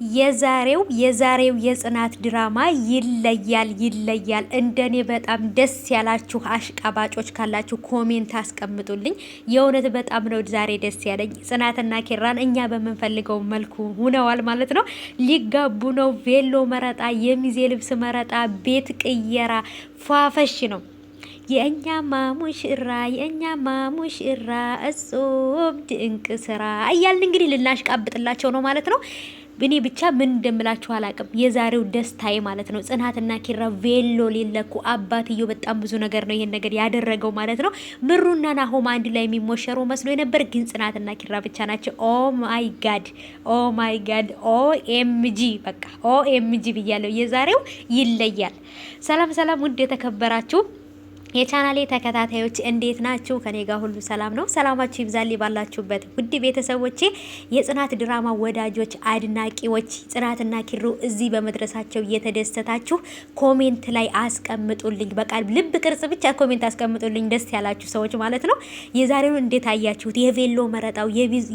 የዛሬው የጽናት ድራማ ይለያል። እንደኔ በጣም ደስ ያላችሁ አሽቃባጮች ካላችሁ ኮሜንት አስቀምጡልኝ። የእውነት በጣም ነው ዛሬ ደስ ያለኝ። ጽናትና ኪራን እኛ በምንፈልገው መልኩ ሆነዋል ማለት ነው። ሊጋቡ ነው። ቬሎ መረጣ፣ የሚዜ ልብስ መረጣ፣ ቤት ቅየራ ፏፈሽ ነው። የእኛማ ሙሽራ እጹብ ድንቅ ስራ እያልን እንግዲህ ልናሽቃብጥላቸው ነው ማለት ነው። እኔ ብቻ ምን እንደምላችሁ አላቅም። የዛሬው ደስታዬ ማለት ነው። ጽናትና ኪራ ቬሎ ሊለኩ አባትየው በጣም ብዙ ነገር ነው ይሄን ነገር ያደረገው ማለት ነው። ምሩና ናሆም አንድ ላይ የሚሞሸሩ መስሎ የነበር ግን ጽናትና ኪራ ብቻ ናቸው። ኦ ማይ ጋድ ኦኤምጂ በቃ ኦኤምጂ ብያለሁ። የዛሬው ይለያል። ሰላም ውድ የተከበራችሁ የቻናሌ ተከታታዮች እንዴት ናችሁ? ከኔ ጋር ሁሉ ሰላም ነው። ሰላማችሁ ይብዛልኝ ባላችሁበት። ውድ ቤተሰቦቼ፣ የጽናት ድራማ ወዳጆች፣ አድናቂዎች ጽናትና ኪሩ እዚህ በመድረሳቸው እየተደሰታችሁ ኮሜንት ላይ አስቀምጡልኝ። በቃ ልብ ቅርጽ ብቻ ኮሜንት አስቀምጡልኝ፣ ደስ ያላችሁ ሰዎች ማለት ነው። የዛሬውን እንዴት አያችሁት? የቬሎ መረጣው፣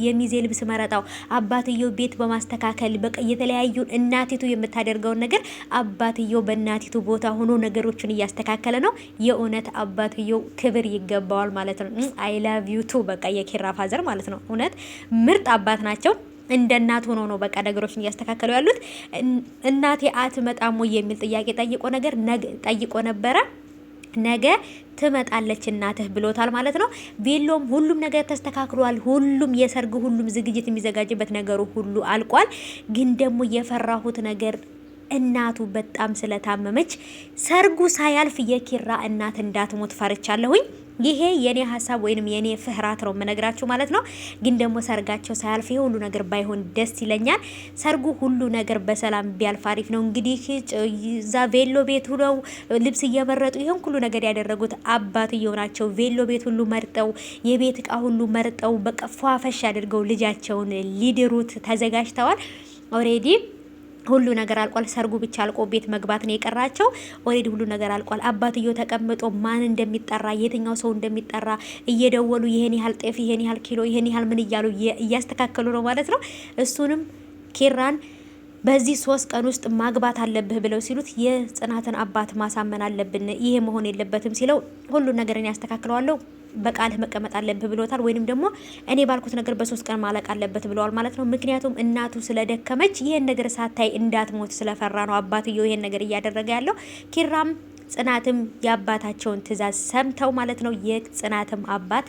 የሚዜ ልብስ መረጣው፣ አባትየው ቤት በማስተካከል በቃ የተለያዩ እናቲቱ የምታደርገውን ነገር አባትየው በእናቲቱ ቦታ ሆኖ ነገሮችን እያስተካከለ ነው። የእውነት አባትየው ክብር ይገባዋል ማለት ነው። አይ ላቭ ዩ ቱ በቃ የኪራ ፋዘር ማለት ነው። እውነት ምርጥ አባት ናቸው። እንደ እናት ሆኖ ነው በቃ ነገሮችን እያስተካከሉ ያሉት። እናቴ አትመጣም ወይ የሚል ጥያቄ ጠይቆ ነበረ። ነገ ትመጣለች እናትህ ብሎታል ማለት ነው። ቬሎም ሁሉም ነገር ተስተካክሏል። ሁሉም የሰርግ ሁሉም ዝግጅት የሚዘጋጅበት ነገሩ ሁሉ አልቋል። ግን ደግሞ የፈራሁት ነገር እናቱ በጣም ስለታመመች ሰርጉ ሳያልፍ የኪራ እናት እንዳትሞት ፈርቻለሁኝ። ይሄ የኔ ሀሳብ ወይንም የኔ ፍህራት ነው የምነግራችሁ ማለት ነው። ግን ደግሞ ሰርጋቸው ሳያልፍ ይሄ ሁሉ ነገር ባይሆን ደስ ይለኛል። ሰርጉ ሁሉ ነገር በሰላም ቢያልፍ አሪፍ ነው። እንግዲህ እዛ ቬሎ ቤት ሁለው ልብስ እየመረጡ ይሄን ሁሉ ነገር ያደረጉት አባትየው ናቸው። ቬሎ ቤት ሁሉ መርጠው የቤት እቃ ሁሉ መርጠው በቃ ፏፈሽ አድርገው ልጃቸውን ሊድሩት ተዘጋጅተዋል። ኦሬዲ ሁሉ ነገር አልቋል። ሰርጉ ብቻ አልቆ ቤት መግባት ነው የቀራቸው። ኦሬዲ ሁሉ ነገር አልቋል። አባትየው ተቀምጦ ማን እንደሚጠራ የትኛው ሰው እንደሚጠራ እየደወሉ ይሄን ያህል ጤፍ፣ ይሄን ያህል ኪሎ፣ ይሄን ያህል ምን እያሉ እያስተካከሉ ነው ማለት ነው። እሱንም ኪራን በዚህ 3 ቀን ውስጥ ማግባት አለብህ ብለው ሲሉት የጽናትን አባት ማሳመን አለብን፣ ይሄ መሆን የለበትም ሲለው ሁሉ ነገርን ያስተካክለዋለሁ በቃልህ መቀመጥ አለብህ ብሎታል። ወይንም ደግሞ እኔ ባልኩት ነገር በ3 ቀን ማለቅ አለበት ብለዋል ማለት ነው። ምክንያቱም እናቱ ስለደከመች ይሄን ነገር ሳታይ እንዳትሞት ስለፈራ ነው አባትየው ይሄን ነገር እያደረገ ያለው። ኪራም ጽናትም የአባታቸውን ትዕዛዝ ሰምተው ማለት ነው። የጽናትም አባት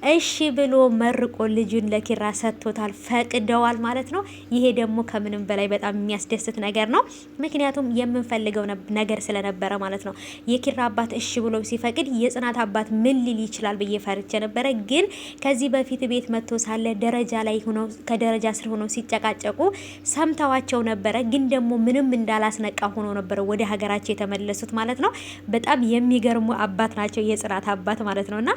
እሺ ብሎ መርቆ ልጁን ለኪራ ሰጥቶታል፣ ፈቅደዋል ማለት ነው። ይሄ ደግሞ ከምንም በላይ በጣም የሚያስደስት ነገር ነው። ምክንያቱም የምንፈልገው ነገር ስለነበረ ማለት ነው። የኪራ አባት እሺ ብሎ ሲፈቅድ የጽናት አባት ምን ሊል ይችላል ብዬ ፈርቼ ነበረ። ግን ከዚህ በፊት ቤት መጥቶ ሳለ ደረጃ ላይ ሆነው ከደረጃ ስር ሆነው ሲጨቃጨቁ ሰምተዋቸው ነበረ። ግን ደግሞ ምንም እንዳላስነቃ ሆኖ ነበረ ወደ ሀገራቸው የተመለሱት ማለት ነው። በጣም የሚገርሙ አባት ናቸው የጽናት አባት ማለት ነውና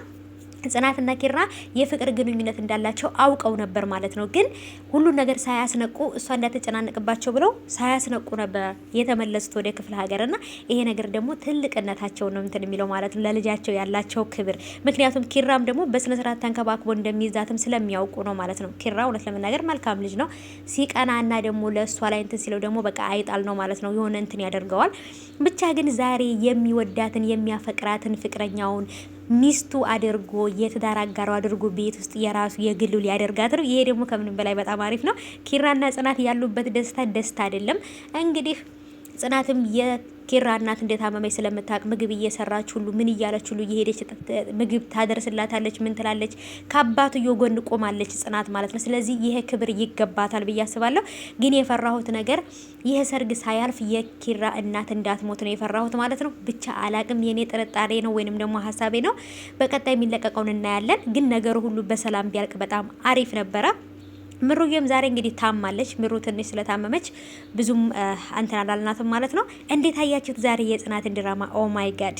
ጽናትና ኪራ የፍቅር ግንኙነት እንዳላቸው አውቀው ነበር ማለት ነው። ግን ሁሉ ነገር ሳያስነቁ እሷ እንዳትጨናነቅባቸው ብለው ሳያስነቁ ነበር የተመለሱት ወደ ክፍለ ሀገርና ይሄ ነገር ደግሞ ትልቅነታቸው ነው እንትን የሚለው ማለት ነው፣ ለልጃቸው ያላቸው ክብር። ምክንያቱም ኪራም ደግሞ በስነ ስርዓት ተንከባክቦ እንደሚይዛትም ስለሚያውቁ ነው ማለት ነው። ኪራ እውነት ለመናገር መልካም ልጅ ነው። ሲቀናና ደግሞ ለእሷ ላይ እንትን ሲለው ደግሞ በቃ አይጣል ነው ማለት ነው። የሆነ እንትን ያደርገዋል። ብቻ ግን ዛሬ የሚወዳትን የሚያፈቅራትን ፍቅረኛውን ሚስቱ አድርጎ የትዳር አጋሩ አድርጎ ቤት ውስጥ የራሱ የግሉ ሊያደርጋት ነው። ይሄ ደግሞ ከምንም በላይ በጣም አሪፍ ነው። ኪራና ጽናት ያሉበት ደስታ አይደለም እንግዲህ ጽናትም የኪራ እናት እንደታመመች ስለምታውቅ ምግብ እየሰራች ሁሉ ምን እያለች ሁሉ እየሄደች ምግብ ታደርስላታለች። ምን ትላለች? ከአባትየው ጎን ቆማለች ጽናት ማለት ነው። ስለዚህ ይሄ ክብር ይገባታል ብዬ አስባለሁ። ግን የፈራሁት ነገር ይሄ ሰርግ ሳያልፍ የኪራ እናት እንዳትሞት ነው የፈራሁት ማለት ነው። ብቻ አላቅም፣ የኔ ጥርጣሬ ነው ወይንም ደግሞ ሀሳቤ ነው። በቀጣይ የሚለቀቀውን እናያለን። ግን ነገሩ ሁሉ በሰላም ቢያልቅ በጣም አሪፍ ነበረ። ምሩዬም ዛሬ እንግዲህ ታማለች። ምሩ ትንሽ ስለታመመች ብዙም አንተና አላልናትም ማለት ነው። እንዴት አያችሁት ዛሬ የጽናትን ድራማ? ኦ ማይ ጋድ